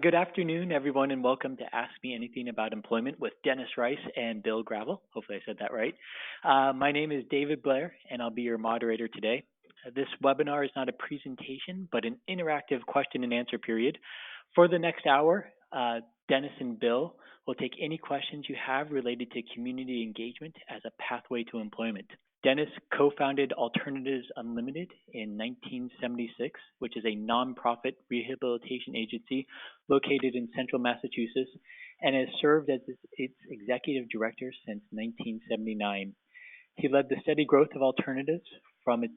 Good afternoon, everyone, and welcome to Ask Me Anything About Employment with Dennis Rice and Bill Gravel. Hopefully, I said that right. My name is David Blair, and I'll be your moderator today. This webinar is not a presentation, but an interactive question and answer period. For the next hour, Dennis and Bill will take any questions you have related to community engagement as a pathway to employment. Dennis co-founded Alternatives Unlimited in 1976, which is a nonprofit rehabilitation agency located in central Massachusetts and has served as its executive director since 1979. He led the steady growth of Alternatives from its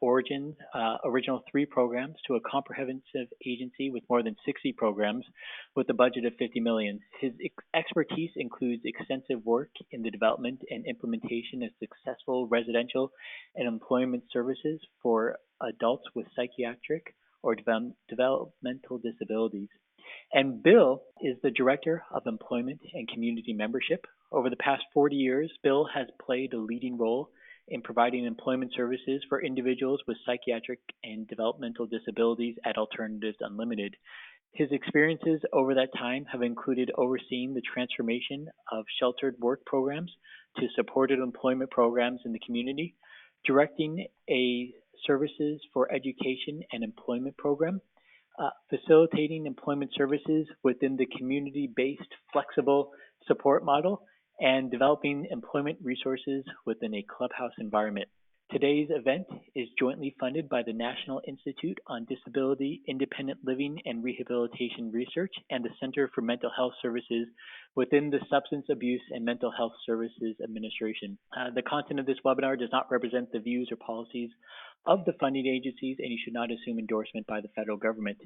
original 3 programs to a comprehensive agency with more than 60 programs with a budget of $50 million. His expertise includes extensive work in the development and implementation of successful residential and employment services for adults with psychiatric or developmental disabilities. And Bill is the Director of Employment and Community Membership. Over the past 40 years, Bill has played a leading role in providing employment services for individuals with psychiatric and developmental disabilities at Alternatives Unlimited. His experiences over that time have included overseeing the transformation of sheltered work programs to supported employment programs in the community, directing a services for education and employment program, facilitating employment services within the community-based flexible support model, and developing employment resources within a clubhouse environment. Today's event is jointly funded by the National Institute on Disability, Independent Living, and Rehabilitation Research and the Center for Mental Health Services within the Substance Abuse and Mental Health Services Administration. The content of this webinar does not represent the views or policies of the funding agencies, and you should not assume endorsement by the federal government.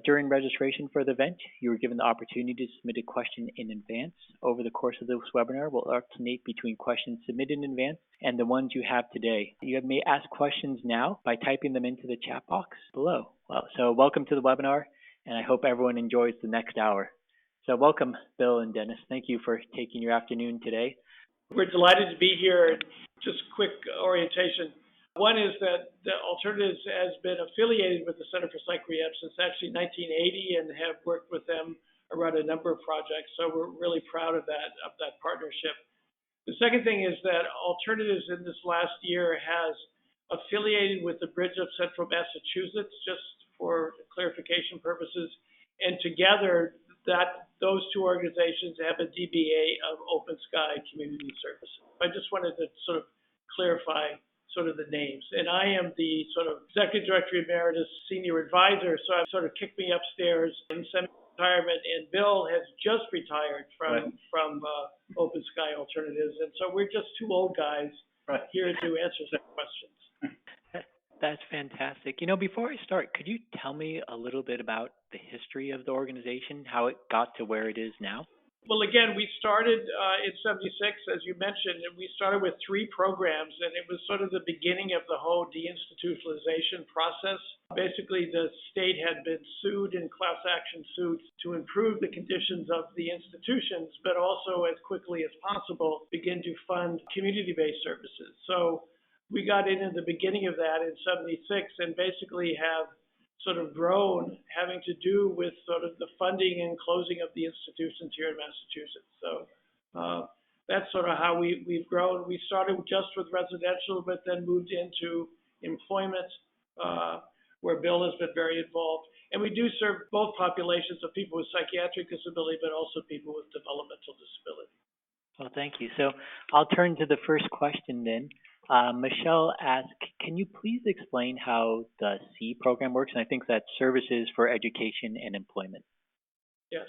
During registration for the event, you were given the opportunity to submit a question in advance. Over the course of this webinar, we'll alternate between questions submitted in advance and the ones you have today. You may ask questions now by typing them into the chat box below. So welcome to the webinar, and I hope everyone enjoys the next hour. So welcome, Bill and Dennis. Thank you for taking your afternoon today. We're delighted to be here. Just quick orientation. One is that the Alternatives has been affiliated with the Center for Psych Rehab since actually 1980 and have worked with them around a number of projects. So we're really proud of that partnership. The second thing is that Alternatives in this last year has affiliated with the Bridge of Central Massachusetts, just for clarification purposes. And together, those 2 organizations have a DBA of Open Sky Community Services. I just wanted to sort of clarify sort of the names. And I am the sort of Executive Director Emeritus Senior Advisor, so I've sort of kicked me upstairs in semi-retirement, and Bill has just retired from Open Sky Alternatives. And so we're just 2 old guys here to answer some questions. That's fantastic. You know, before I start, could you tell me a little bit about the history of the organization, how it got to where it is now? Well, again, we started in 76, as you mentioned, and we started with 3 programs, and it was sort of the beginning of the whole deinstitutionalization process. Basically, the state had been sued in class action suits to improve the conditions of the institutions, but also as quickly as possible begin to fund community-based services. So we got in at the beginning of that in 76 and basically have sort of grown, having to do with sort of the funding and closing of the institutions here in Massachusetts. So that's sort of how we've grown. We started just with residential, but then moved into employment, where Bill has been very involved. And we do serve both populations of people with psychiatric disability, but also people with developmental disability. Well, thank you. So I'll turn to the first question then. Michelle asked, can you please explain how the C program works? And I think that's Services for Education and Employment. Yes.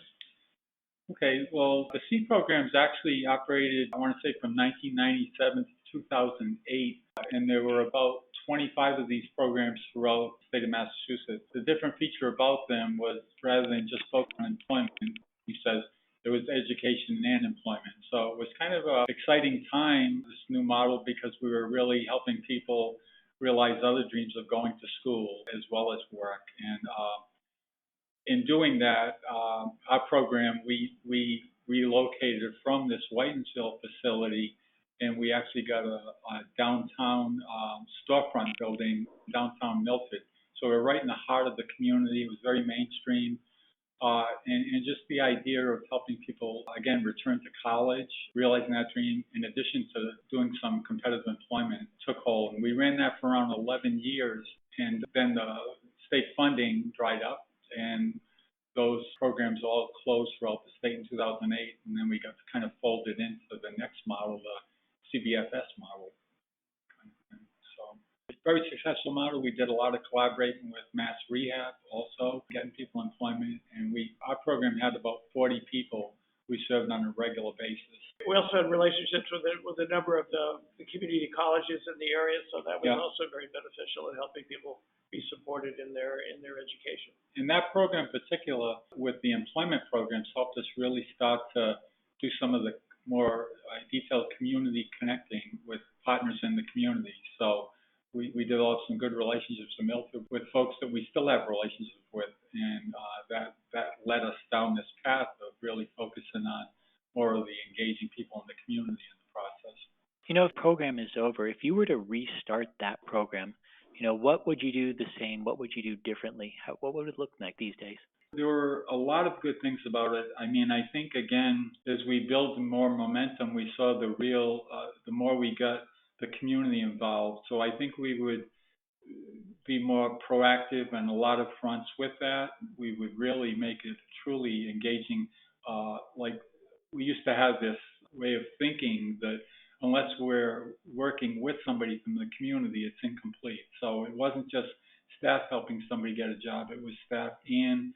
Okay, well, the C programs actually operated, I want to say, from 1997 to 2008, and there were about 25 of these programs throughout the state of Massachusetts. The different feature about them was, rather than just focus on employment, he says, there was education and employment. So it was kind of an exciting time, this new model, because we were really helping people realize other dreams of going to school as well as work. And in doing that, our program, we relocated from this Whitensville facility, and we actually got a downtown storefront building, downtown Milford. So we're right in the heart of the community. It was very mainstream. And just the idea of helping people, again, return to college, realizing that dream, in addition to doing some competitive employment, took hold. And we ran that for around 11 years, and then the state funding dried up, and those programs all closed throughout the state in 2008, and then we got kind of folded into the next model, the CBFS model. So very successful model. We did a lot of collaborating with Mass Rehab also, getting people employment, and our program had about 40 people we served on a regular basis. We also had relationships with a number of the community colleges in the area, so that was also very beneficial in helping people be supported in their education. And that program in particular, with the employment programs, helped us really start to do some of the more detailed community connecting with partners in the community. So we developed some good relationships with folks that we still have relationships with, and that led us down this path of really focusing on more of the engaging people in the community in the process. You know, if the program is over, if you were to restart that program, you know, what would you do the same? What would you do differently? What would it look like these days? There were a lot of good things about it. I mean, I think, again, as we built more momentum, we saw the more we got the community involved. So I think we would be more proactive on a lot of fronts with that. We would really make it truly engaging. Like we used to have this way of thinking that unless we're working with somebody from the community, it's incomplete. So it wasn't just staff helping somebody get a job, it was staff and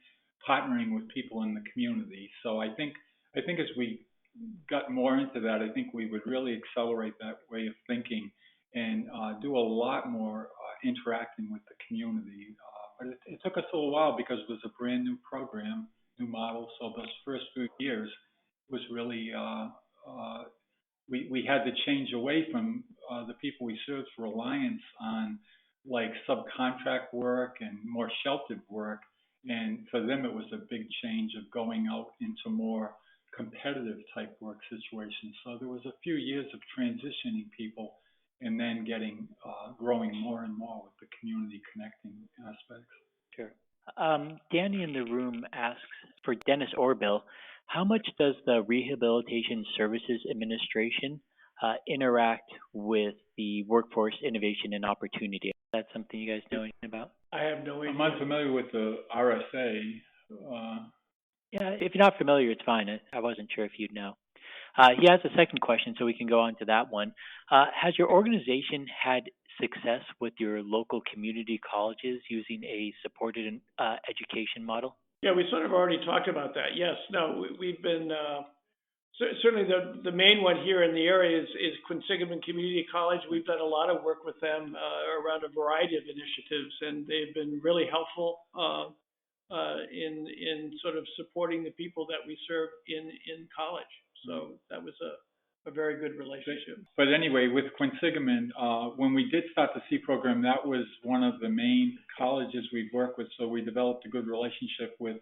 partnering with people in the community. So I think as we got more into that, I think we would really accelerate that way of thinking and do a lot more interacting with the community. But it took us a little while because it was a brand new program, new model. So those first few years was really, we had to change away from the people we served for reliance on like subcontract work and more sheltered work. And for them, it was a big change of going out into more competitive type work situations. So there was a few years of transitioning people and then growing more and more with the community connecting aspects. Sure. Danny in the room asks for Dennis or Bill, how much does the Rehabilitation Services Administration interact with the Workforce Innovation and Opportunity? Is that something you guys know anything about? I have no idea. I'm unfamiliar with the RSA. Yeah, if you're not familiar, it's fine. I wasn't sure if you'd know. He has a second question, so we can go on to that one. Has your organization had success with your local community colleges using a supported education model? Yeah, we sort of already talked about that. Yes, no, we've been certainly the main one here in the area is Quinsigamond Community College. We've done a lot of work with them around a variety of initiatives, and they've been really helpful in sort of supporting the people that we serve in college. So that was a very good relationship. But anyway, with Quinsigamond, when we did start the C program, that was one of the main colleges we've worked with. So we developed a good relationship with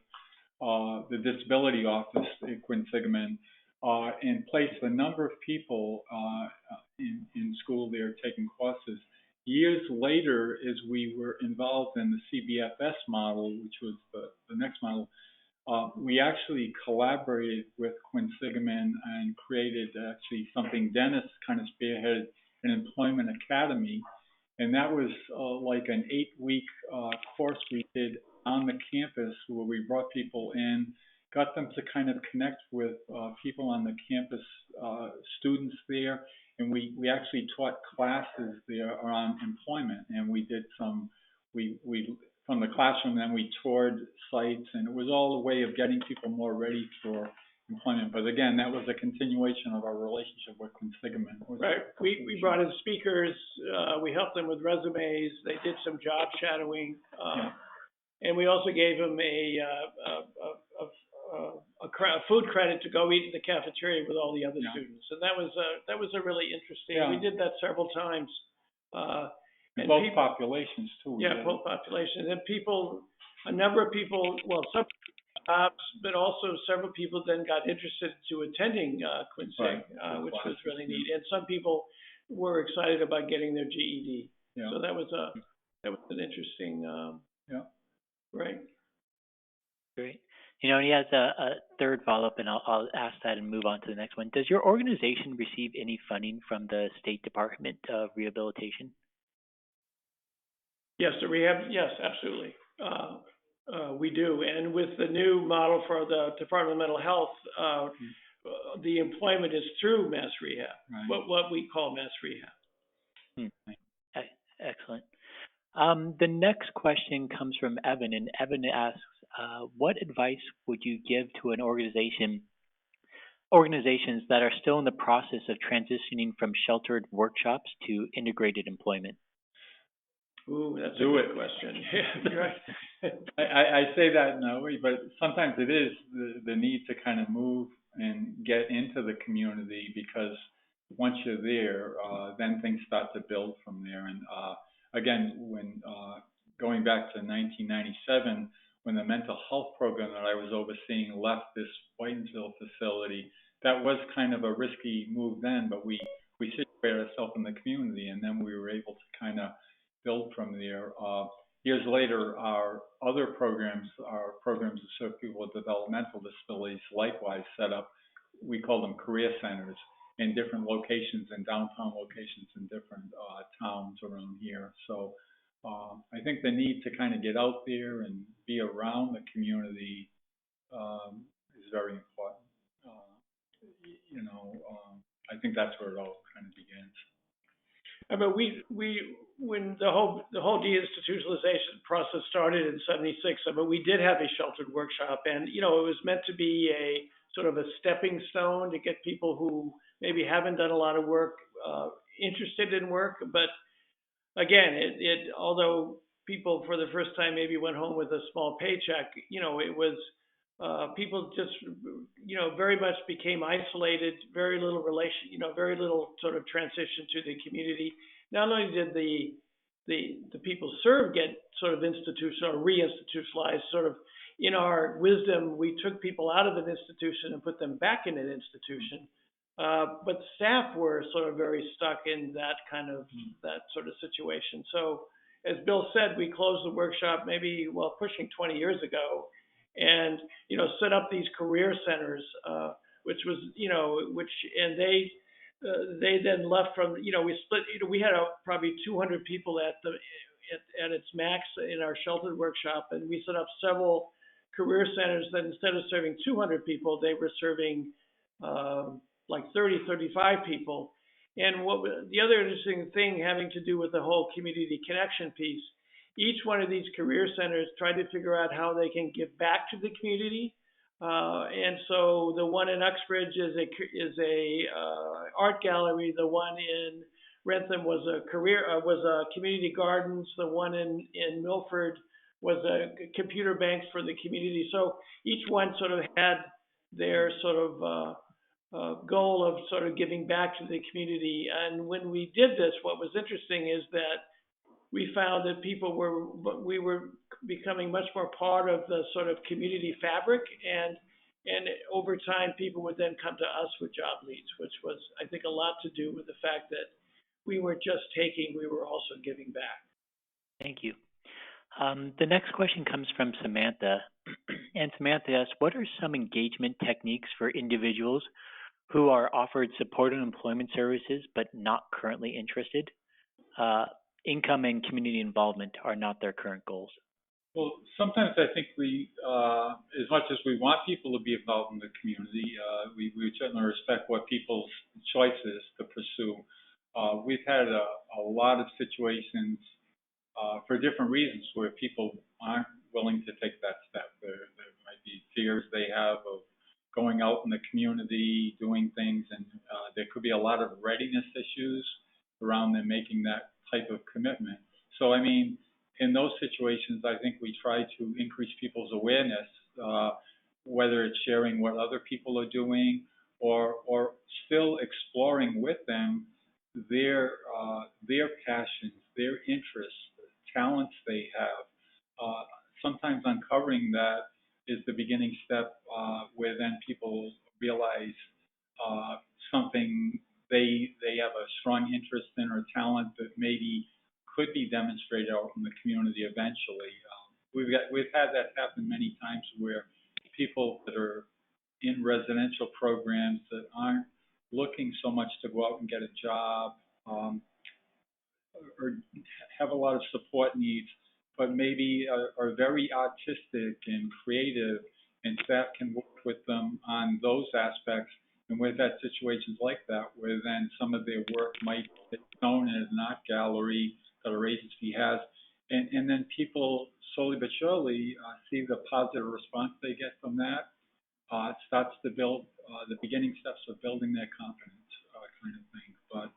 the disability office at Quinsigamond and placed a number of people in school there taking courses. Years later, as we were involved in the CBFS model, which was the next model, we actually collaborated with Quinsigamond and created actually something Dennis kind of spearheaded, an employment academy. And that was like an 8-week course we did on the campus where we brought people in, got them to kind of connect with people on the campus, students there. And we actually taught classes there around employment. And we did we from the classroom, then we toured sites, and it was all a way of getting people more ready for employment. But again, that was a continuation of our relationship with Quinsigamond. Right. We brought in speakers. We helped them with resumes. They did some job shadowing, and we also gave them a food credit to go eat in the cafeteria with all the other students. And that was a really interesting. We did that several times. And both populations too. Yeah, both populations. And a number of people, well, some jobs, but also several people then got interested to attending Quinsig, which was really neat. And some people were excited about getting their GED. Yeah. So that was an interesting, right. Great. And he has a third follow-up, and I'll ask that and move on to the next one. Does your organization receive any funding from the State Department of Rehabilitation? Yes, the rehab, yes, absolutely. We do. And with the new model for the Department of Mental Health, the employment is through Mass Rehab, Right. what we call Mass Rehab. Excellent. The next question comes from Evan, and Evan asks, what advice would you give to an organizations that are still in the process of transitioning from sheltered workshops to integrated employment? Ooh, that's a good question. Yeah, right. I say that in a way, but sometimes it is the need to kind of move and get into the community, because once you're there, then things start to build from there. And again, when going back to 1997, when the mental health program that I was overseeing left this Whitensville facility, that was kind of a risky move then, but we situated ourselves in the community, and then we were able to kind of build from there. Years later, our other programs, our programs that serve people with developmental disabilities, likewise set up, we call them career centers, in different locations, in downtown locations in different towns around here. So I think the need to kind of get out there and be around the community is very important. I think that's where it all kind of begins. I mean, when the whole deinstitutionalization process started in '76, I mean, we did have a sheltered workshop, and it was meant to be a sort of a stepping stone to get people who maybe haven't done a lot of work interested in work. But again, although people for the first time maybe went home with a small paycheck, it was people just very much became isolated, very little very little sort of transition to the community. Not only did the people served get sort of institutional or reinstitutionalized, sort of in our wisdom, we took people out of an institution and put them back in an institution. But staff were sort of very stuck in that sort of situation. So as Bill said, we closed the workshop maybe, pushing 20 years ago, and set up these career centers, which was and they then left from we split. We had probably 200 people at its max in our sheltered workshop, and we set up several career centers that instead of serving 200 people, they were serving like 30, 35 people. And the other interesting thing having to do with the whole community connection piece, each one of these career centers tried to figure out how they can give back to the community. And so the one in Uxbridge is a art gallery. The one in Rentham was a community gardens. The one in Milford was a computer bank for the community. So each one sort of had their sort of goal of sort of giving back to the community. And when we did this, what was interesting is that we found that we were becoming much more part of the sort of community fabric, and over time, people would then come to us with job leads, which was, I think, a lot to do with the fact that we weren't just taking, we were also giving back. Thank you. The next question comes from Samantha, and Samantha asks, what are some engagement techniques for individuals who are offered supported employment services but not currently interested? Income and community involvement are not their current goals. Well, sometimes I think we, as much as we want people to be involved in the community, we certainly respect what people's choices to pursue. We've had a lot of situations for different reasons where people aren't willing to take that step. There might be fears they have of going out in the community, doing things, and there could be a lot of readiness issues around them making that type of commitment. So, I mean, in those situations, I think we try to increase people's awareness, whether it's sharing what other people are doing or still exploring with them their passions, their interests, talents they have. Sometimes uncovering that is the beginning step where then people realize something they have a strong interest in or talent that maybe could be demonstrated out in the community eventually. We've had that happen many times where residential programs that aren't looking so much to go out and get a job, or have a lot of support needs, but maybe are very artistic and creative, and staff can work with them on those aspects. And we've had situations like that where then some of their work might be shown as an art gallery that our agency has, and then people slowly but surely see the positive response they get from that. It starts to build the beginning steps of building their confidence, kind of thing. But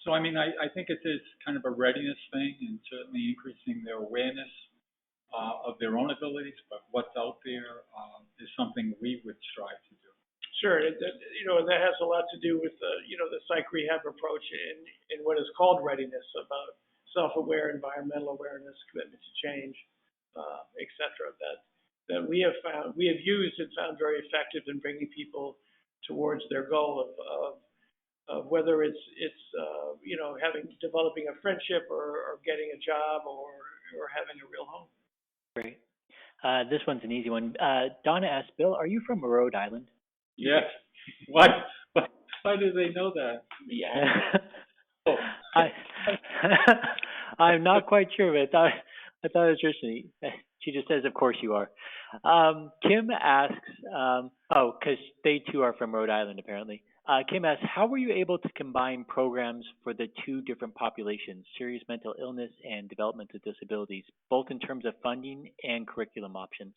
so I mean, I think it is kind of a readiness thing, and certainly increasing their awareness of their own abilities, but what's out there is something we would strive to do. Sure, that has a lot to do with the psych rehab approach in what is called readiness, about self-aware, environmental awareness, commitment to change, et cetera. That we have used and found very effective in bringing people towards their goal of whether it's developing a friendship or getting a job or having a real home. Great. This one's an easy one. Donna asked, Bill, are you from Rhode Island? Yes. Why do they know that? Yeah. Oh. I'm not quite sure, but I thought it was interesting. She just says, of course you are. Kim asks, because they too are from Rhode Island, apparently. Kim asks, how were you able to combine programs for the two different populations, serious mental illness and developmental disabilities, both in terms of funding and curriculum options?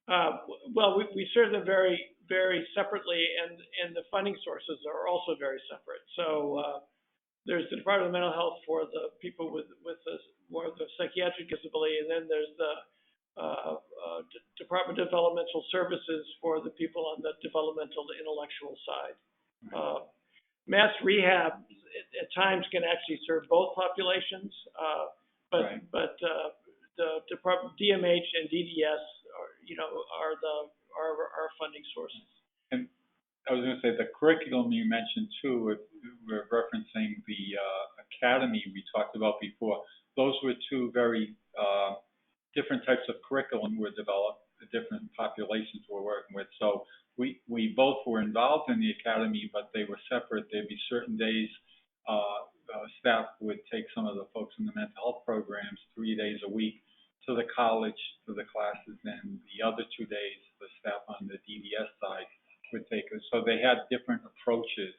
Well, we serve them very, very separately, and the funding sources are also very separate. So there's the Department of Mental Health for the people with more of the psychiatric disability, and then there's the Department of Developmental Services for the people on the developmental to intellectual side. Mass Rehab at times can actually serve both populations, but the Department DMH and DDS are funding sources. And I was going to say the curriculum you mentioned too. If we're referencing the academy we talked about before. Those were two very different types of curriculum were developed. The different populations we're working with. So we both were involved in the academy, but they were separate. There'd be certain days staff would take some of the folks in the mental health programs 3 days a week to the college, to the classes, and the other 2 days the staff on the DDS side would take us. So they had different approaches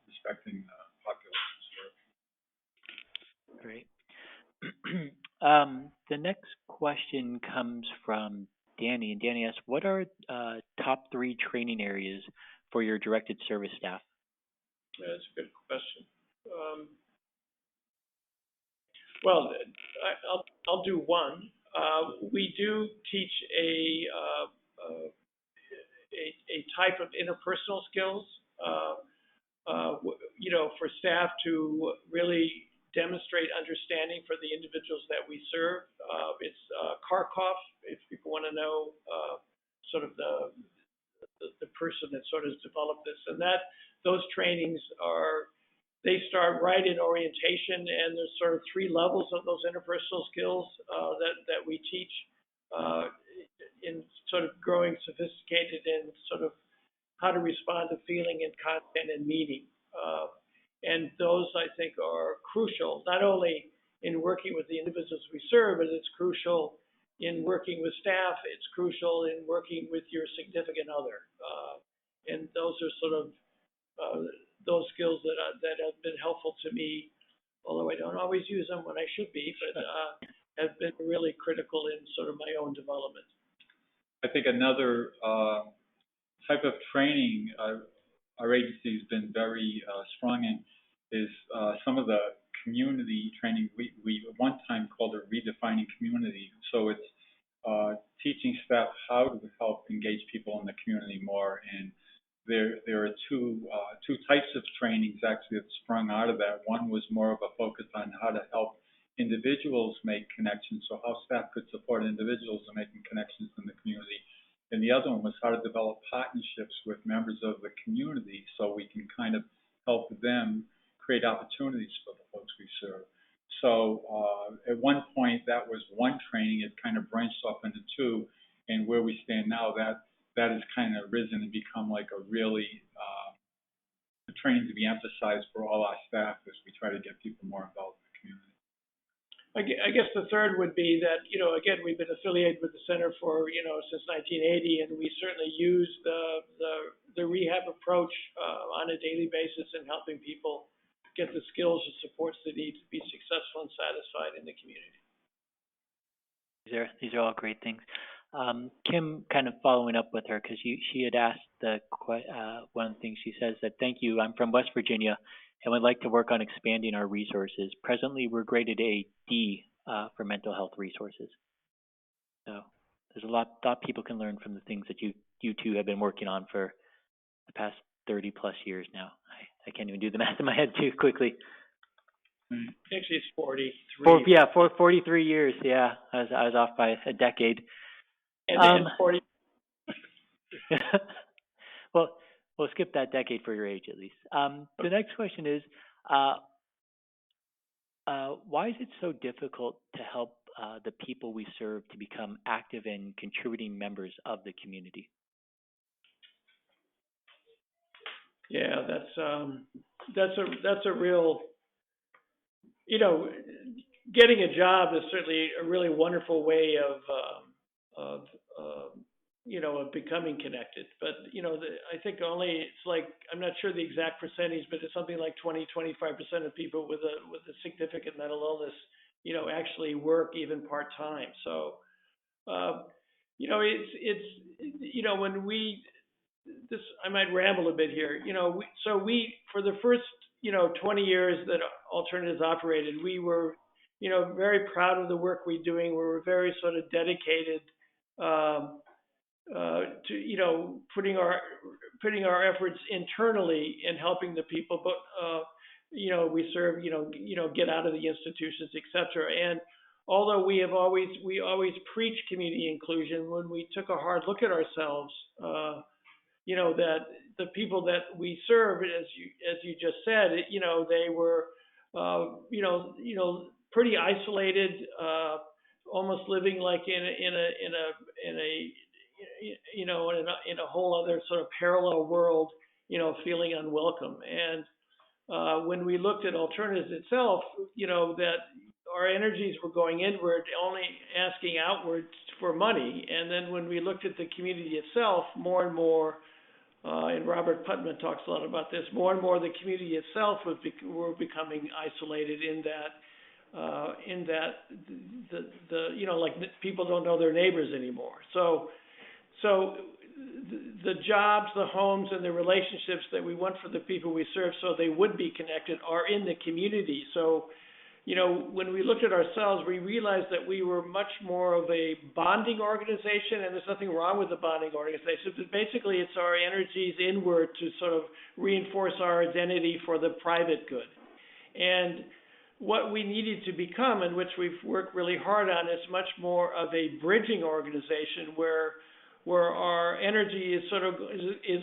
respecting the populations. Great. The next question comes from Danny, and Danny asks, what are top 3 training areas for your directed service staff? That's a good question. Well, I'll do one. We do teach a type of interpersonal skills, for staff to really demonstrate understanding for the individuals that we serve. It's Kharkov, if people want to know sort of the person that sort of developed this. And those trainings they start right in orientation, and there's sort of 3 levels of those interpersonal skills that we teach in sort of growing sophisticated in sort of how to respond to feeling and content and meaning. And those, I think, are crucial, not only in working with the individuals we serve, but it's crucial in working with staff. It's crucial in working with your significant other. And those are sort of those skills that have been helpful to me, although I don't always use them when I should be, but have been really critical in sort of my own development. I think another type of training our agency has been very strong in is some of the community training. We at one time called it redefining community. So it's teaching staff how to help engage people in the community more. And there are two types of trainings actually that sprung out of that. One was more of a focus on how to help individuals make connections, so how staff could support individuals in making connections in the community. And the other one was how to develop partnerships with members of the community so we can kind of help them create opportunities for the folks we serve. So at one point, that was one training. It kind of branched off into 2. And where we stand now, that that has kind of risen and become like a really training to be emphasized for all our staff as we try to get people more involved in the community. I guess the third would be that, again, we've been affiliated with the center for, since 1980, and we certainly use the rehab approach on a daily basis in helping people get the skills and supports they need to be successful and satisfied in the community. These are all great things. Kim, kind of following up with her, because she had asked one of the things she says that, thank you, I'm from West Virginia and would like to work on expanding our resources. Presently, we're graded a D for mental health resources. So there's a lot people can learn from the things that you two have been working on for the past 30 plus years now. I can't even do the math in my head too quickly. Actually, it's 43. 43 years. Yeah, I was off by a decade. And then 40. Well, we'll skip that decade for your age at least. The next question is, why is it so difficult to help the people we serve to become active and contributing members of the community? Yeah, that's a real, getting a job is certainly a really wonderful way of becoming connected. But, I think it's like, I'm not sure the exact percentage, but it's something like 20-25% of people with a significant mental illness, actually work even part-time. So, I might ramble a bit here, for the first, 20 years that Alternatives operated, we were, very proud of the work we're doing. We were very sort of dedicated to putting our efforts internally in helping the people, but we serve, get out of the institutions, etc. And although we always preach community inclusion, when we took a hard look at ourselves, that the people that we serve, as you just said, they were pretty isolated, almost living like in a whole other sort of parallel world, feeling unwelcome. And when we looked at Alternatives itself, that our energies were going inward, only asking outward for money. And then when we looked at the community itself, more and more, and Robert Putnam talks a lot about this, more and more the community itself were becoming isolated in that like people don't know their neighbors anymore. So the jobs, the homes, and the relationships that we want for the people we serve so they would be connected are in the community. So, when we looked at ourselves, we realized that we were much more of a bonding organization, and there's nothing wrong with the bonding organization, but basically it's our energies inward to sort of reinforce our identity for the private good. And what we needed to become, and which we've worked really hard on, is much more of a bridging organization where our energy is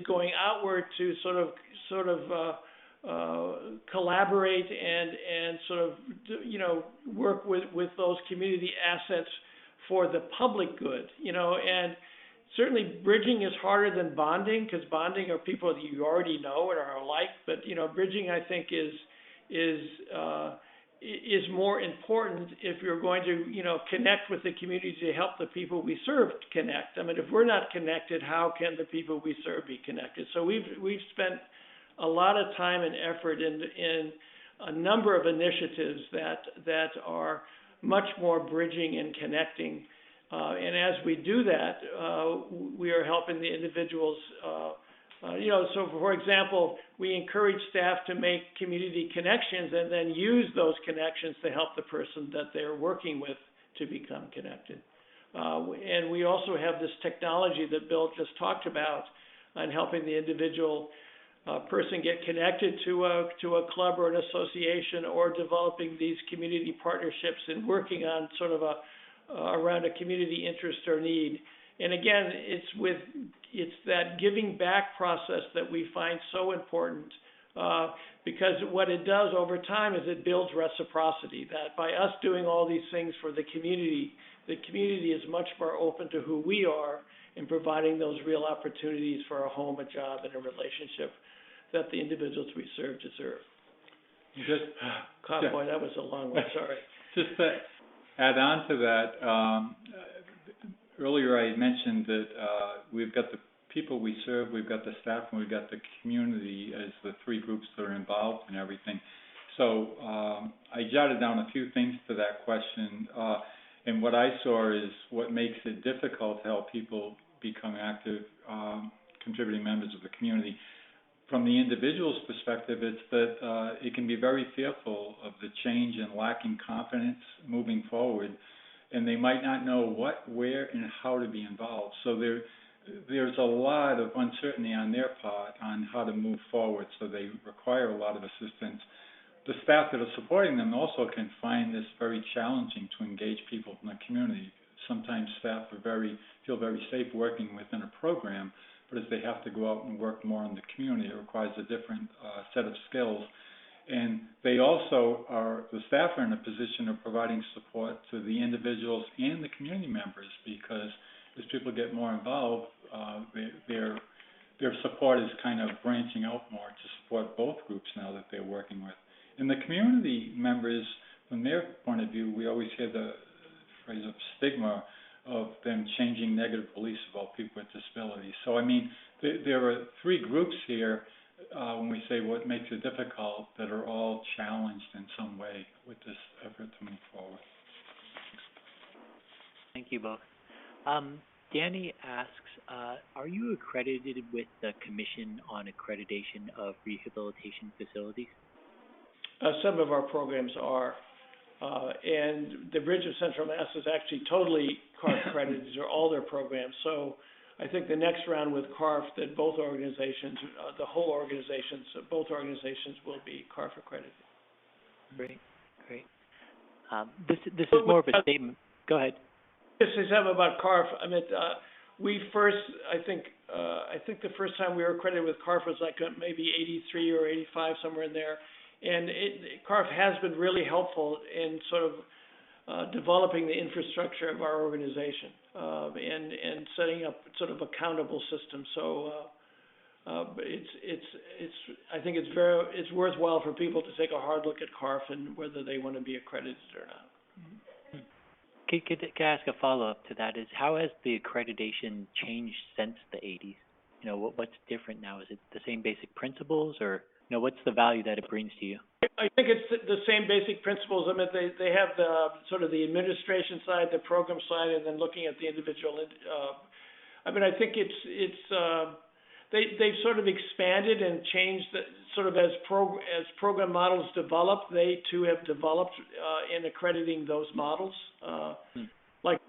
going outward to sort of collaborate and sort of work with those community assets for the public good. And certainly bridging is harder than bonding, because bonding are people that you already know and are alike. But bridging, I think, is more important if you're going to, connect with the community to help the people we serve connect. I mean, if we're not connected, how can the people we serve be connected? So we've spent a lot of time and effort in a number of initiatives that are much more bridging and connecting. And as we do that, we are helping the individuals. So for example, we encourage staff to make community connections and then use those connections to help the person that they're working with to become connected. And we also have this technology that Bill just talked about on helping the individual person get connected to a club or an association, or developing these community partnerships and working on sort of around a community interest or need. And again, it's that giving back process that we find so important, because what it does over time is it builds reciprocity, that by us doing all these things for the community is much more open to who we are, in providing those real opportunities for a home, a job, and a relationship that the individuals we serve deserve. God, boy, that was a long one, sorry. Just to add on to that, earlier I mentioned that we've got the people we serve, we've got the staff, and we've got the community as the three groups that are involved in everything. So I jotted down a few things to that question, and what I saw is what makes it difficult to help people become active, contributing members of the community. From the individual's perspective, it's that it can be very fearful of the change and lacking confidence moving forward, and they might not know what, where, and how to be involved. So there's a lot of uncertainty on their part on how to move forward, so they require a lot of assistance. The staff that are supporting them also can find this very challenging to engage people in the community. Sometimes staff feel very safe working within a program, but as they have to go out and work more in the community, it requires a different set of skills. And they also the staff are in a position of providing support to the individuals and the community members, because as people get more involved, their support is kind of branching out more to support both groups now that they're working with. And the community members, from their point of view, we always hear the phrase of stigma of them changing negative beliefs about people with disabilities. So, I mean, there are three groups here when we say what makes it difficult that are all challenged in some way with this effort to move forward. Thank you both. Danny asks, are you accredited with the Commission on Accreditation of Rehabilitation Facilities? Some of our programs are. And the Bridge of Central Mass is actually totally CARF accredited for all their programs. So I think the next round with CARF, that both organizations, both organizations will be CARF accredited. Great. This is more of a statement. Go ahead. Just to say something about CARF. I mean, I think the first time we were accredited with CARF was like maybe 83 or 85, somewhere in there. And CARF has been really helpful in sort of developing the infrastructure of our organization and setting up sort of accountable systems. So I think it's worthwhile for people to take a hard look at CARF and whether they want to be accredited or not. Can I ask a follow-up to that? Is how has the accreditation changed since the 80s? You know, what's different now? Is it the same basic principles, or what's the value that it brings to you? I think it's the same basic principles. I mean, they have the sort of the administration side, the program side, and then looking at the individual. I mean, I think they've sort of expanded and changed sort of as program models develop. They too have developed in accrediting those models. Like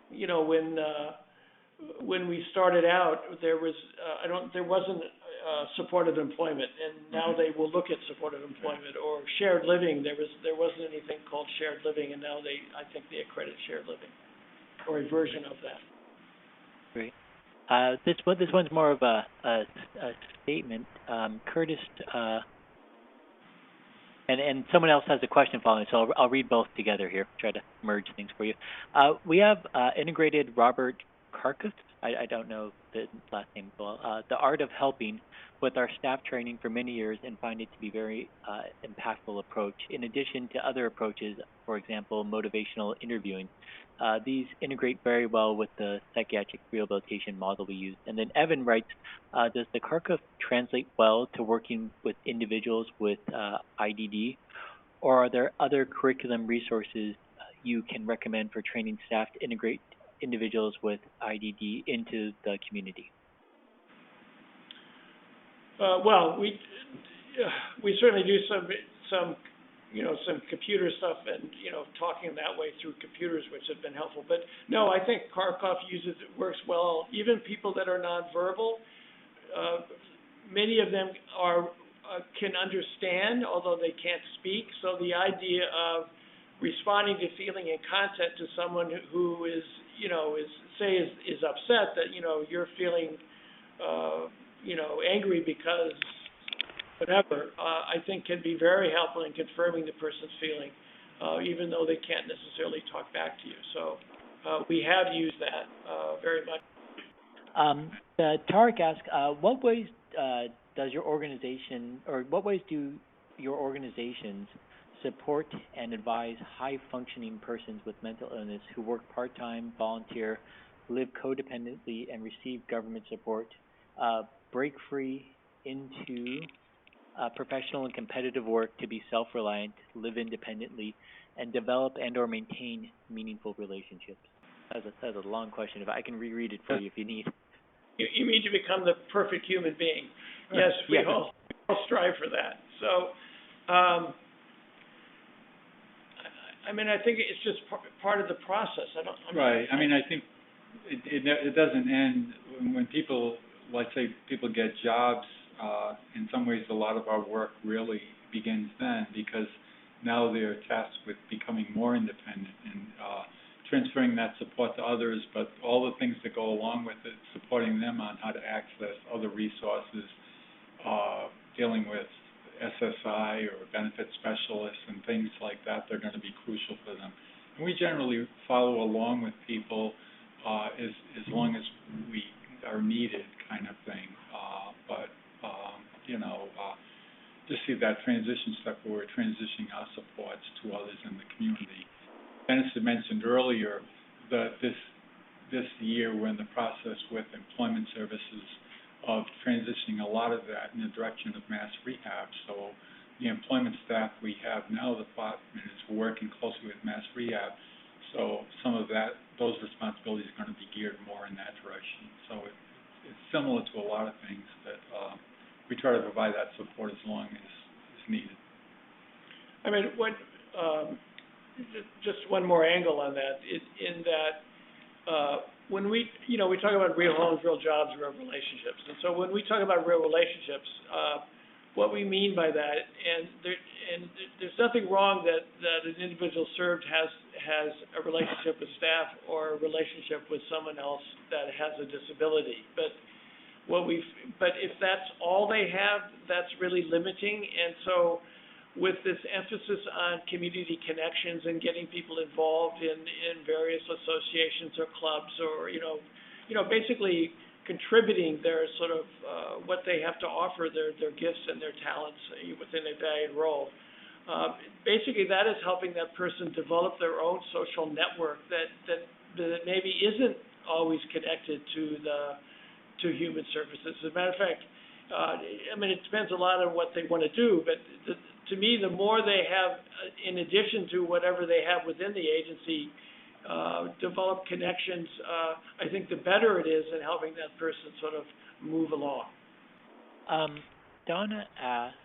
when we started out, there wasn't supported employment, and now they will look at supported employment or shared living. There wasn't anything called shared living, and now I think they accredit shared living or a version of that. Great. This one's more of a statement. Curtis, and someone else has a question following, so I'll read both together here. Try to merge things for you. We have integrated Robert Karkus. I don't know the last name well. The art of helping with our staff training for many years and find it to be very impactful approach. In addition to other approaches, for example, motivational interviewing, these integrate very well with the psychiatric rehabilitation model we use. And then Evan writes, does the Karkus translate well to working with individuals with IDD, or are there other curriculum resources you can recommend for training staff to integrate individuals with IDD into the community? Well, we certainly do some computer stuff and talking that way through computers, which have been helpful. But no, I think Karkoff works well. Even people that are nonverbal, many of them can understand, although they can't speak. So the idea of responding to feeling and content to someone who is upset that you're feeling angry because whatever, I think can be very helpful in confirming the person's feeling, even though they can't necessarily talk back to you. So we have used that very much. Tarek asks, what ways does your organization, or what ways do your organizations support and advise high-functioning persons with mental illness who work part-time, volunteer, live codependently, and receive government support, break free into professional and competitive work to be self-reliant, live independently, and develop and or maintain meaningful relationships? That's a long question. If I can reread it for you if you need. You mean to become the perfect human being? Yes, we all strive for that. So, I mean, I think it's just part of the process. Right. I mean, I think it doesn't end when people, let's say, people get jobs. In some ways, a lot of our work really begins then, because now they're tasked with becoming more independent and transferring that support to others, but all the things that go along with it, supporting them on how to access other resources, dealing with SSI or benefit specialists and things like that, they're going to be crucial for them. And we generally follow along with people as long as we are needed, kind of thing. Just see that transition step where we're transitioning our supports to others in the community. Dennis had mentioned earlier that this year we're in the process with employment services of transitioning a lot of that in the direction of Mass Rehab. So the employment staff we have now, the department is working closely with Mass Rehab. So some of those responsibilities are going to be geared more in that direction. So it's similar to a lot of things that we try to provide that support as long as is needed. I mean, just one more angle on that, in that when we talk about real homes, real jobs, real relationships. And so when we talk about real relationships, what we mean by that, and there's nothing wrong that an individual served has a relationship with staff or a relationship with someone else that has a disability. But if that's all they have, that's really limiting. And so with this emphasis on community connections and getting people involved in various associations or clubs, or basically contributing their sort of what they have to offer, their gifts and their talents within a valued role. Basically, that is helping that person develop their own social network that maybe isn't always connected to human services. As a matter of fact, I mean, it depends a lot on what they want to do, but to me, the more they have, in addition to whatever they have within the agency, develop connections, I think the better it is in helping that person sort of move along. Donna asked,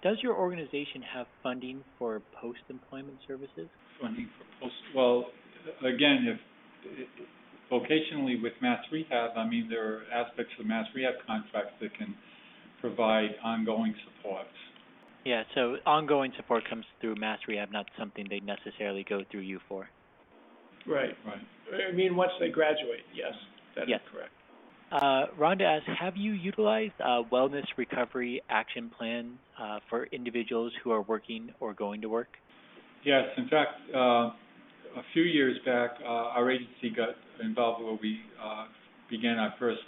does your organization have funding for post-employment services? Funding for well, again, vocationally with Mass Rehab, I mean, there are aspects of Mass Rehab contracts that can provide ongoing supports. Yeah, so ongoing support comes through Mass Rehab, not something they necessarily go through you for. Right. I mean, once they graduate, yes, that is correct. Rhonda asks, have you utilized a wellness recovery action plan for individuals who are working or going to work? Yes, in fact, a few years back, our agency got involved where we began our first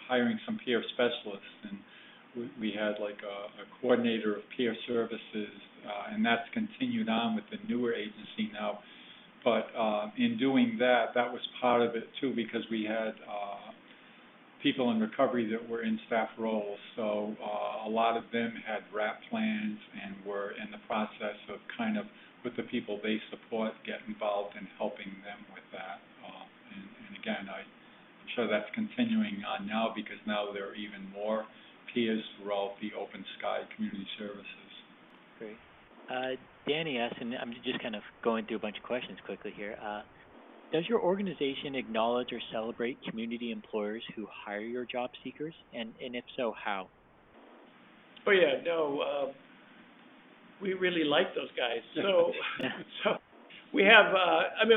hiring some peer specialists, and we had a coordinator of peer services, and that's continued on with the newer agency now. But in doing that was part of it too, because we had people in recovery that were in staff roles. So a lot of them had RAP plans and were in the process of kind of, with the people they support, get involved in helping them with that. And again, I'm sure that's continuing on now, because now there are even more peers throughout the Open Sky Community Services. Great. Danny asks, and I'm just kind of going through a bunch of questions quickly here. Does your organization acknowledge or celebrate community employers who hire your job seekers? And if so, how? Oh, yeah, no. We really like those guys. So we have,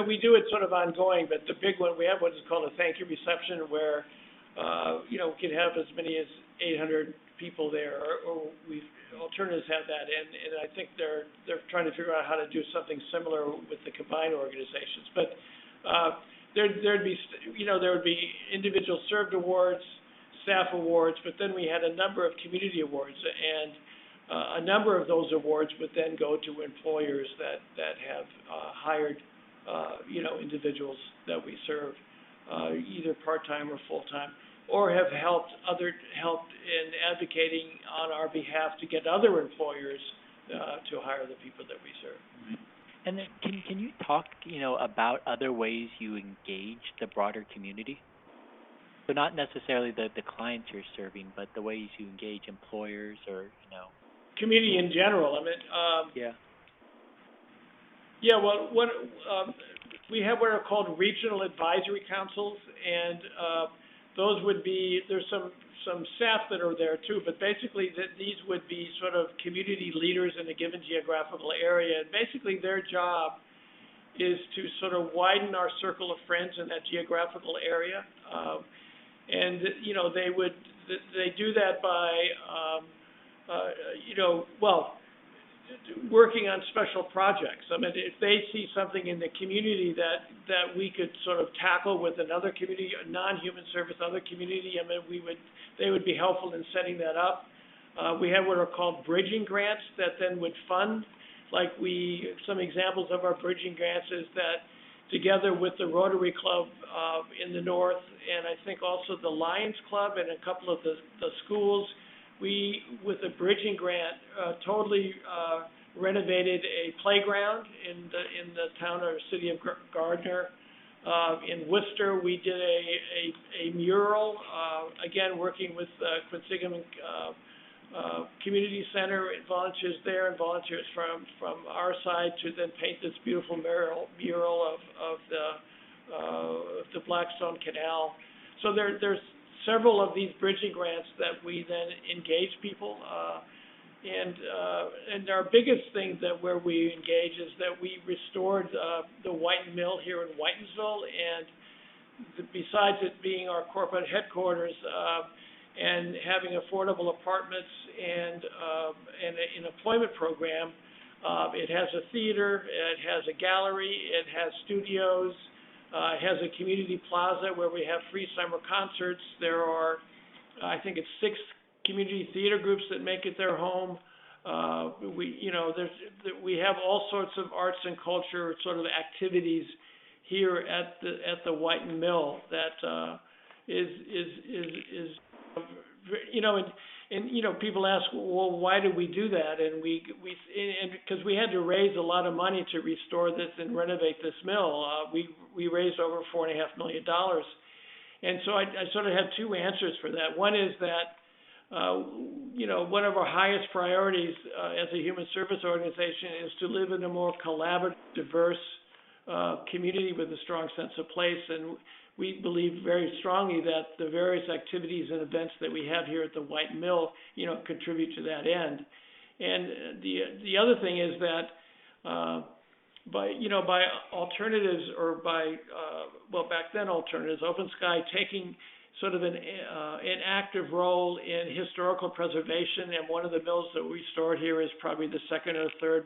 we do it sort of ongoing, but the big one, we have what is called a thank you reception, where, we can have as many as 800 people there, or alternatives have that, and I think they're trying to figure out how to do something similar with the combined organizations. But there'd be, there would be individual served awards, staff awards, but then we had a number of community awards, and a number of those awards would then go to employers that have hired, individuals that we serve, either part-time or full-time, or have helped in advocating on our behalf to get other employers to hire the people that we serve. And then can you talk, about other ways you engage the broader community? So not necessarily the clients you're serving, but the ways you engage employers or, Community in general. Yeah. Yeah, well, we have what are called regional advisory councils, and those would be, there's some staff that are there too, but basically these would be sort of community leaders in a given geographical area. And basically their job is to sort of widen our circle of friends in that geographical area. They do that by, working on special projects. If they see something in the community that we could sort of tackle with another community, a non-human service, other community, they would be helpful in setting that up. We have what are called bridging grants that then would fund. Some examples of our bridging grants is that together with the Rotary Club in the north, and I think also the Lions Club and a couple of the schools, we, with a bridging grant, totally renovated a playground in the town or city of Gardner. In Worcester, we did a mural, again working with Quinsigamond Community Center, volunteers there and volunteers from our side to then paint this beautiful mural of the Blackstone Canal. So there's several of these bridging grants that we then engage people, and our biggest thing where we engage is that we restored the Whiten Mill here in Whitensville, and besides it being our corporate headquarters and having affordable apartments and an employment program, it has a theater, it has a gallery, it has studios. It has a community plaza where we have free summer concerts. There are, I think it's 6 community theater groups that make it their home. We have all sorts of arts and culture sort of activities here at the Whiten Mill that is people ask, well, why did we do that? And because we had to raise a lot of money to restore this and renovate this mill. We raised over $4.5 million. And so I sort of have 2 answers for that. One is that, one of our highest priorities as a human service organization is to live in a more collaborative, diverse community with a strong sense of place. And we believe very strongly that the various activities and events that we have here at the Whiten Mill, contribute to that end. And the other thing is that by alternatives or back then alternatives, Open Sky taking sort of an active role in historical preservation, and one of the mills that we stored here is probably the second or third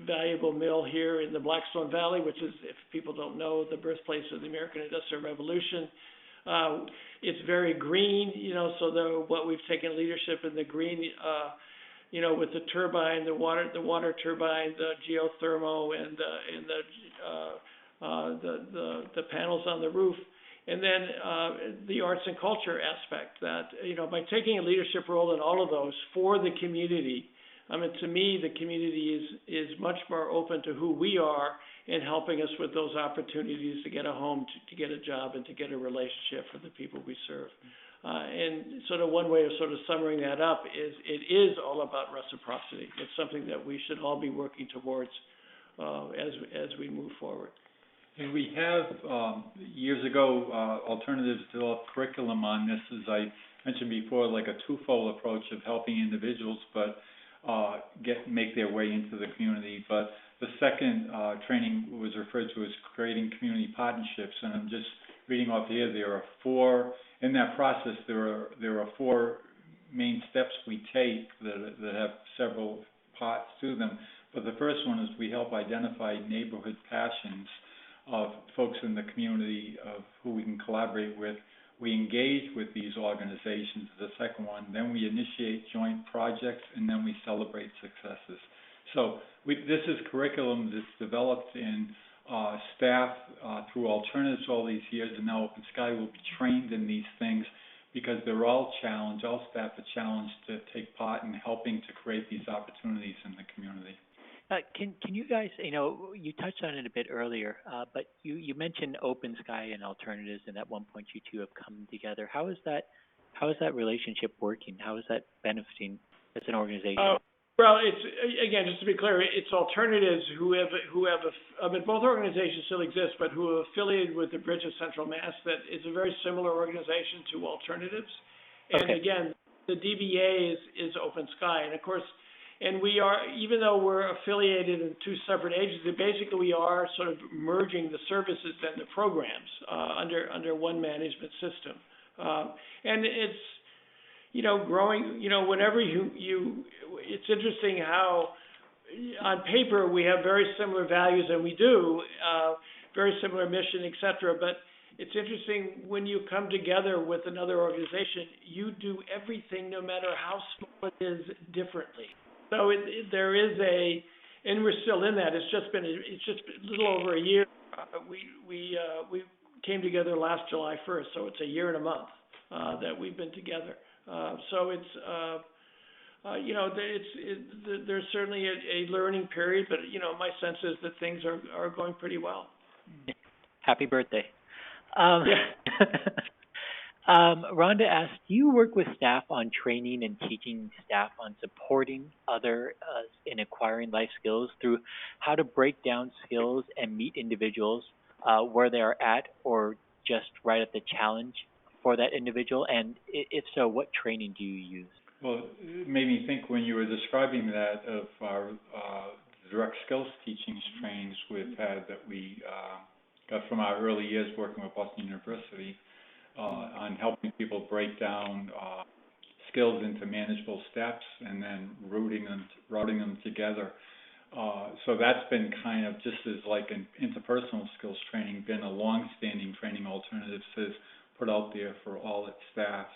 valuable mill here in the Blackstone Valley, which is, if people don't know, the birthplace of the American Industrial Revolution. It's very green, so what we've taken leadership in the green, with the turbine, the water turbine, the geothermal, and the panels on the roof, and then the arts and culture aspect. That by taking a leadership role in all of those for the community. To me, the community is much more open to who we are and helping us with those opportunities to get a home, to get a job, and to get a relationship for the people we serve. And sort of one way of sort of summing that up is it is all about reciprocity. It's something that we should all be working towards as we move forward. And we have, years ago, Alternatives developed curriculum on this, as I mentioned before, like a twofold approach of helping individuals, but make their way into the community. But the second training was referred to as creating community partnerships, and I'm just reading off here. There are 4 in that process. There are 4 main steps we take that have several parts to them. But the first one is we help identify neighborhood passions of folks in the community of who we can collaborate with. We engage with these organizations, the second one, then we initiate joint projects, and then we celebrate successes. So this is curriculum that's developed in staff through alternatives all these years, and now Open Sky will be trained in these things because they're all challenged, all staff are challenged to take part in helping to create these opportunities in the community. Can you guys, you touched on it a bit earlier, but you mentioned Open Sky and alternatives, and at one point you two have come together. How is that relationship working? How is that benefiting as an organization? Well, it's, again, just to be clear, it's alternatives who have I mean, both organizations still exist, but who are affiliated with the Bridge of Central Mass. That is a very similar organization to alternatives. And again, the DBA is Open Sky, and of course, and we are, even though we're affiliated in two separate agencies, basically we are sort of merging the services and the programs under one management system. And it's, growing, whenever it's interesting how on paper we have very similar values, and we do, very similar mission, et cetera, but it's interesting when you come together with another organization, you do everything, no matter how small it is, differently. So there is and we're still in that. It's just been a little over a year. We came together last July 1st, so it's a year and a month that we've been together. So it's there's certainly a learning period, but my sense is that things are going pretty well. Happy birthday. Rhonda asked, do you work with staff on training and teaching staff on supporting other in acquiring life skills through how to break down skills and meet individuals where they are at, or just right at the challenge for that individual? And if so, what training do you use? Well, it made me think when you were describing that of our direct skills teaching trainings we've had that we got from our early years working with Boston University on helping people break down skills into manageable steps and then routing them together. So that's been kind of, just as like an interpersonal skills training, been a long-standing training Alternatives has put out there for all its staff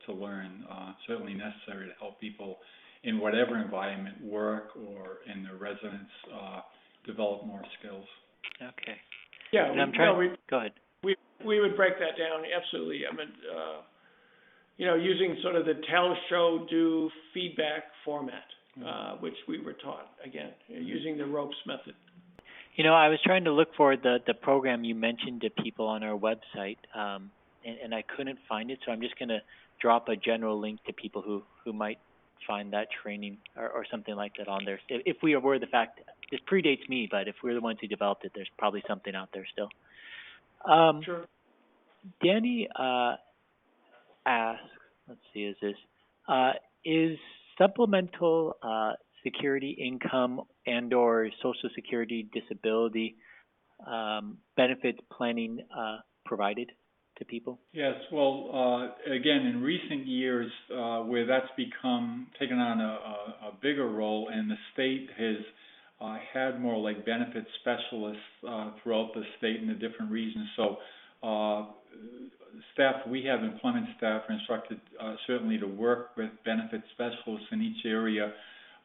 to learn. Certainly necessary to help people in whatever environment, work or in their residence, develop more skills. Okay. Yeah, and I'm trying. Go ahead. We would break that down, absolutely. I mean, using sort of the tell, show, do feedback format, which we were taught, again, using the ropes method. I was trying to look for the program you mentioned to people on our website, and I couldn't find it, so I'm just going to drop a general link to people who might find that training or something like that on there. If we are aware of the fact, this predates me, but if we're the ones who developed it, there's probably something out there still. Sure. Danny asks, let's see, is supplemental security income and or Social Security disability benefits planning provided to people? Yes, well, again, in recent years, where that's taken on a bigger role, and the state has had more like benefit specialists throughout the state in the different regions. So we have employment staff are instructed certainly to work with benefit specialists in each area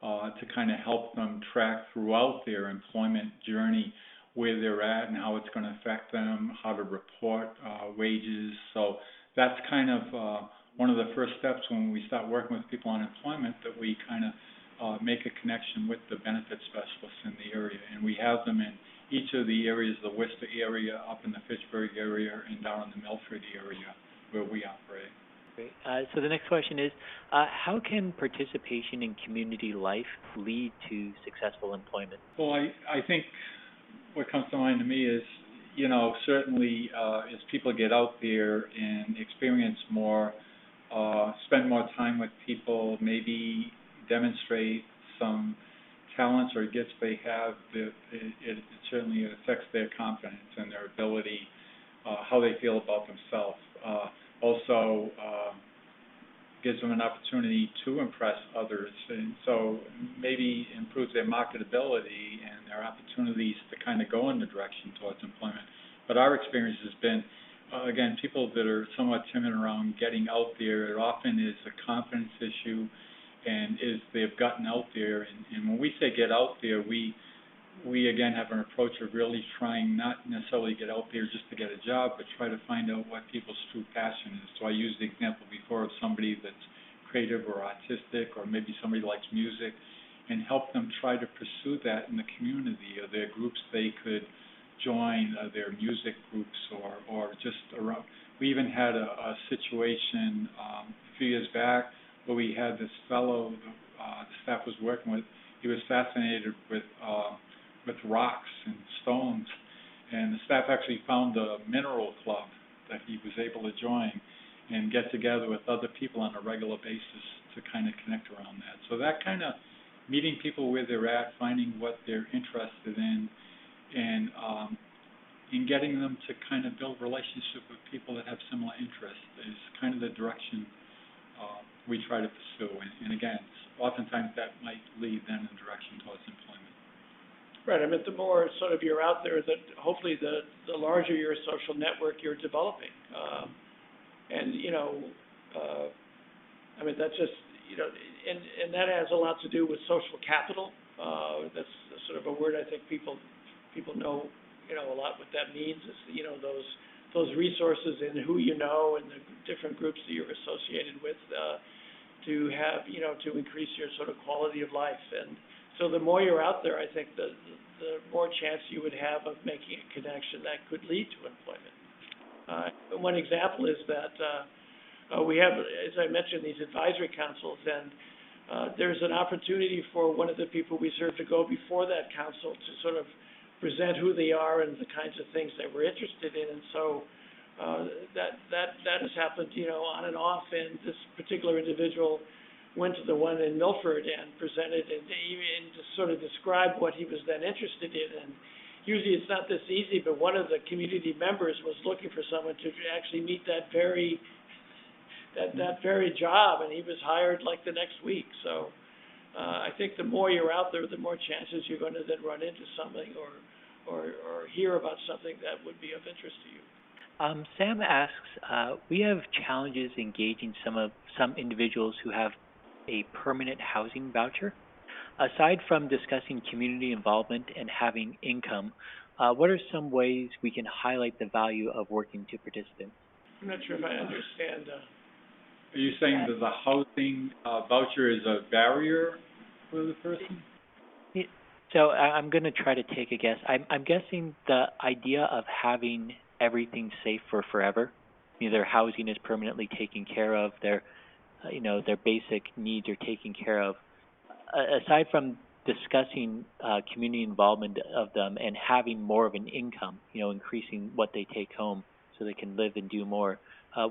to kind of help them track throughout their employment journey where they're at and how it's going to affect them, how to report wages. So that's kind of one of the first steps when we start working with people on employment, that we kind of make a connection with the benefit specialists in the area. And we have them in each of the areas, the Worcester area, up in the Fitchburg area, and down in the Milford area where we operate. Great. So the next question is, how can participation in community life lead to successful employment? Well, I think what comes to mind to me is, certainly as people get out there and experience more, spend more time with people, maybe demonstrate some talents or gifts they have, it certainly affects their confidence and their ability, how they feel about themselves. Also, gives them an opportunity to impress others, and so maybe improves their marketability and their opportunities to kind of go in the direction towards employment. But our experience has been, again, people that are somewhat timid around getting out there, it often is a confidence issue, and they've gotten out there, and when we say get out there, we again have an approach of really trying not necessarily get out there just to get a job, but try to find out what people's true passion is. So I used the example before of somebody that's creative or artistic, or maybe somebody likes music, and help them try to pursue that in the community, or their groups they could join, their music groups, or just around. We even had a situation a few years back where we had this fellow the staff was working with. He was fascinated with rocks and stones, and the staff actually found a mineral club that he was able to join and get together with other people on a regular basis to kind of connect around that. So that kind of meeting people where they're at, finding what they're interested in, and getting them to kind of build relationship with people that have similar interests is kind of the direction we try to pursue. And again, oftentimes that might lead them in the direction towards employment. Right. I mean, the more sort of you're out there, that hopefully the larger your social network you're developing. And, I mean, that's just, and that has a lot to do with social capital. That's sort of a word I think people know, a lot what that means is, those resources and who you know and the different groups that you're associated with to have, to increase your sort of quality of life. And so the more you're out there, I think the more chance you would have of making a connection that could lead to employment. One example is that we have, as I mentioned, these advisory councils, and there's an opportunity for one of the people we serve to go before that council to sort of present who they are and the kinds of things that we're interested in. And so that has happened, on and off. And this particular individual went to the one in Milford and presented and even just sort of described what he was then interested in. And usually it's not this easy, but one of the community members was looking for someone to actually meet that very job, and he was hired like the next week. So I think the more you're out there, the more chances you're going to then run into something or hear about something that would be of interest to you. Sam asks, we have challenges engaging some individuals who have a permanent housing voucher. Aside from discussing community involvement and having income, what are some ways we can highlight the value of working to participants? I'm not sure if I understand. Are you saying that the housing voucher is a barrier for the person? So I'm going to try to take a guess. I'm guessing the idea of having everything safe for forever, their housing is permanently taken care of, their basic needs are taken care of. Aside from discussing community involvement of them and having more of an income, increasing what they take home so they can live and do more,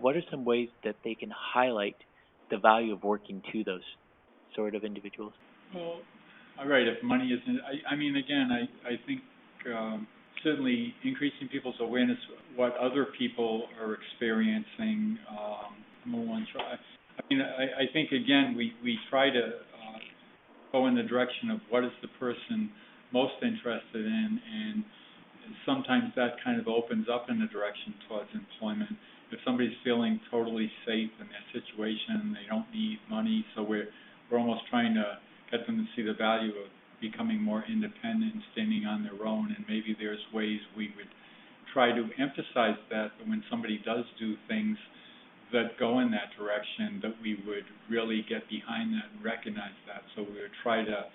what are some ways that they can highlight the value of working to those sort of individuals? Well, all right, if money isn't, I think certainly increasing people's awareness of what other people are experiencing, number one, I think, again, we try to go in the direction of what is the person most interested in, and sometimes that kind of opens up in the direction towards employment. If somebody's feeling totally safe in their situation, they don't need money, so we're almost trying to get them to see the value of becoming more independent, standing on their own, and maybe there's ways we would try to emphasize that when somebody does do things that go in that direction, that we would really get behind that and recognize that. So we would try to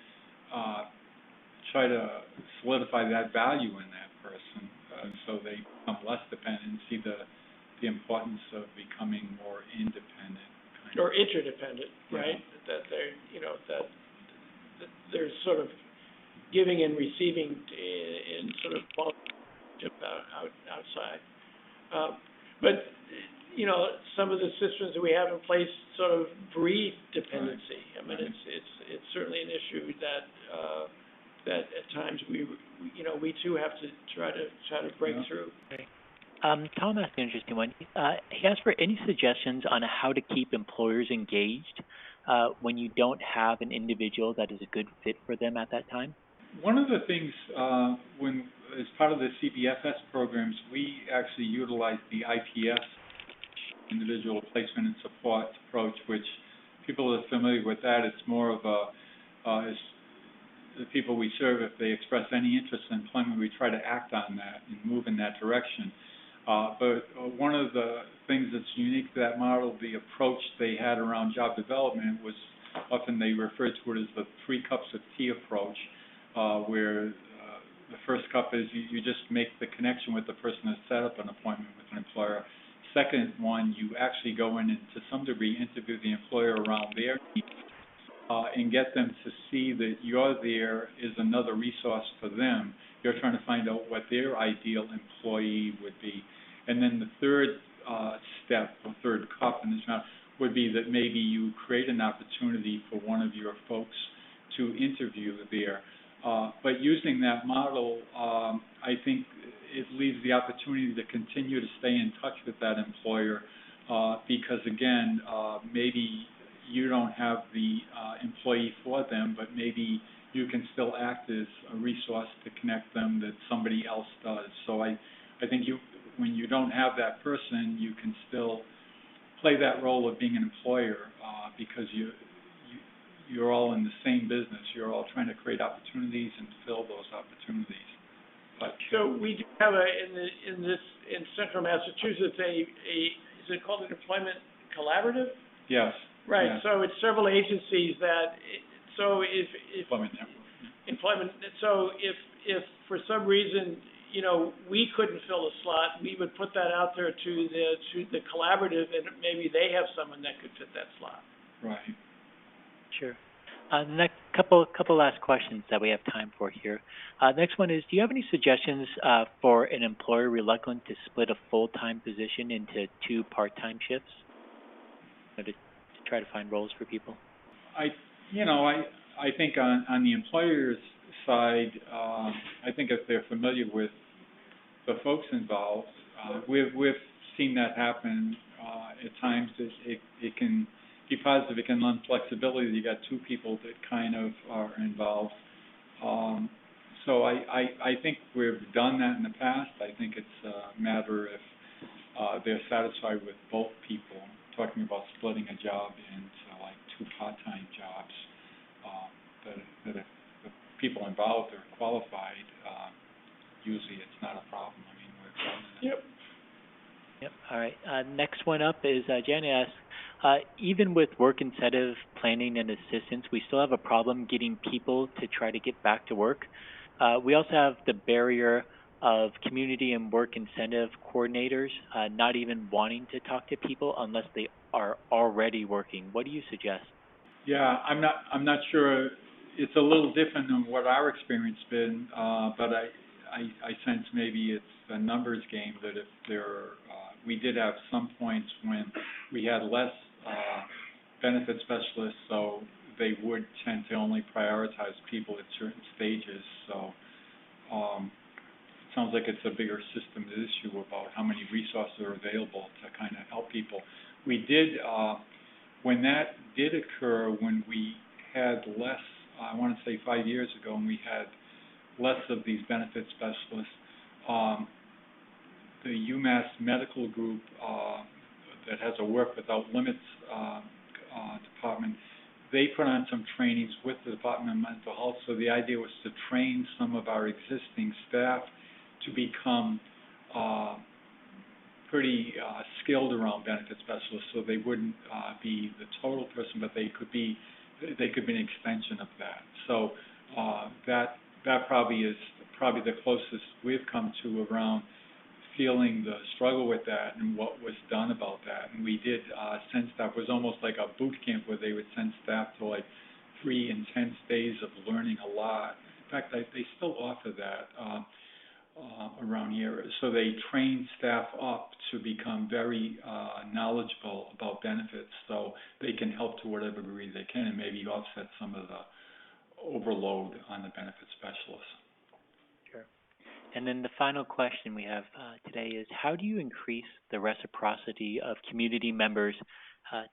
solidify that value in that person, so they become less dependent and see the importance of becoming more independent. Or interdependent, right? Yeah. That they're, that there's sort of giving and receiving in sort of outside. But some of the systems that we have in place sort of breed dependency. Right. I mean, it's certainly an issue that at times we too have to try to break through. Tom asked an interesting one. He asked for any suggestions on how to keep employers engaged when you don't have an individual that is a good fit for them at that time. One of the things when, as part of the CBFS programs, we actually utilize the IPS, individual placement and support approach, which people are familiar with that. It's more of a, the people we serve, if they express any interest in employment, we try to act on that and move in that direction. But one of the things that's unique to that model, the approach they had around job development, was often they referred to it as the 3 cups of tea approach, where the first cup is you just make the connection with the person to set up an appointment with an employer. Second one, you actually go in and to some degree interview the employer around their needs and get them to see that you're there is another resource for them. You're trying to find out what their ideal employee would be. And then the third step, or third cup in this matter, would be that maybe you create an opportunity for one of your folks to interview there. But using that model, I think it leaves the opportunity to continue to stay in touch with that employer because, again, maybe you don't have the employee for them, but maybe you can still act as a resource to connect them that somebody else does. So I think when you don't have that person, you can still play that role of being an employer because you're all in the same business. You're all trying to create opportunities and fill those opportunities. But so we do have in Central Massachusetts is it called an employment collaborative? Yes. Right. Yes. So it's several agencies that. So if employment network. Employment. So if for some reason we couldn't fill a slot, we would put that out there to the collaborative, and maybe they have someone that could fit that slot. Right. Sure. Next couple last questions that we have time for here. Next one is, do you have any suggestions for an employer reluctant to split a full-time position into 2 part-time shifts to try to find roles for people? I think on the employer's side, I think if they're familiar with the folks involved, we've seen that happen at times. It can be positive. It can lend flexibility. You got 2 people that kind of are involved. So I think we've done that in the past. I think it's a matter if they're satisfied with both people. Talking about splitting a job into like 2 part-time jobs, that if the people involved are qualified, usually it's not a problem. I mean, we're done that. Yep. All right. Next one up is Janet asks, even with work incentive planning and assistance, we still have a problem getting people to try to get back to work. We also have the barrier of community and work incentive coordinators not even wanting to talk to people unless they are already working. What do you suggest? Yeah, I'm not sure. It's a little different than what our experience been, but I sense maybe it's a numbers game. That if we did have some points when we had less benefit specialists, so they would tend to only prioritize people at certain stages. So it sounds like it's a bigger system issue about how many resources are available to kind of help people. We did, when that did occur, when we had less, I want to say 5 years ago, when we had less of these benefit specialists, the UMass Medical Group that has a Work Without Limits department, they put on some trainings with the Department of Mental Health. So the idea was to train some of our existing staff to become pretty skilled around benefit specialists. So they wouldn't be the total person, but they could be an extension of that. So that probably is the closest we've come to around feeling the struggle with that and what was done about that. And we did send staff, it was almost like a boot camp where they would send staff to like 3 intense days of learning a lot. In fact, they still offer that around here. So they train staff up to become very knowledgeable about benefits so they can help to whatever degree they can and maybe offset some of the overload on the benefit specialists. Sure. And then the final question we have today is, how do you increase the reciprocity of community members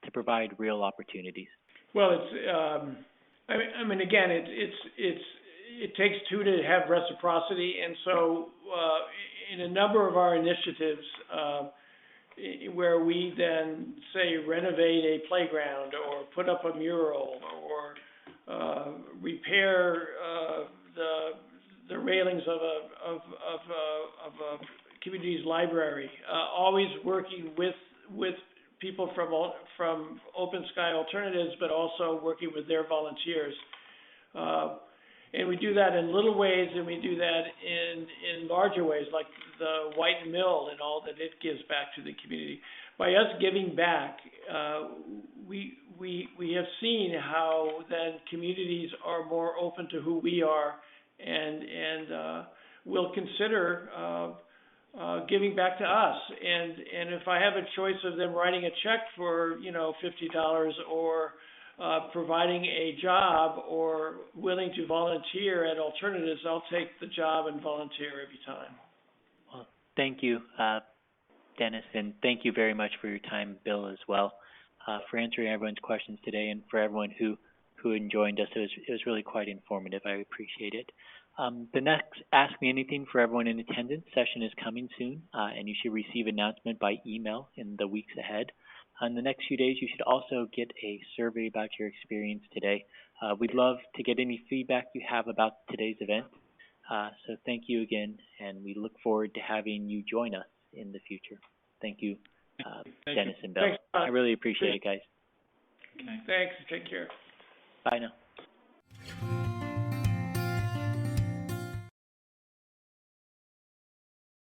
to provide real opportunities? Well, it's, I mean, again, it takes two to have reciprocity, and so in a number of our initiatives, where we then say renovate a playground or put up a mural or repair the railings of a community's library, always working with people from Open Sky Alternatives, but also working with their volunteers. And we do that in little ways, and we do that in larger ways, like the White Mill and all that it gives back to the community. By us giving back, we have seen how then communities are more open to who we are, and will consider giving back to us. And if I have a choice of them writing a check for $50 or providing a job or willing to volunteer at alternatives, I'll take the job and volunteer every time. Well, thank you, Dennis, and thank you very much for your time, Bill, as well, for answering everyone's questions today, and for everyone who joined us. It was really quite informative. I appreciate it. The next Ask Me Anything for everyone in attendance session is coming soon, and you should receive an announcement by email in the weeks ahead. In the next few days, you should also get a survey about your experience today. We'd love to get any feedback you have about today's event. So thank you again, and we look forward to having you join us in the future. Thank you, Dennis and Bill. Thanks, I really appreciate it, guys. Okay. Thanks. Take care. Bye now.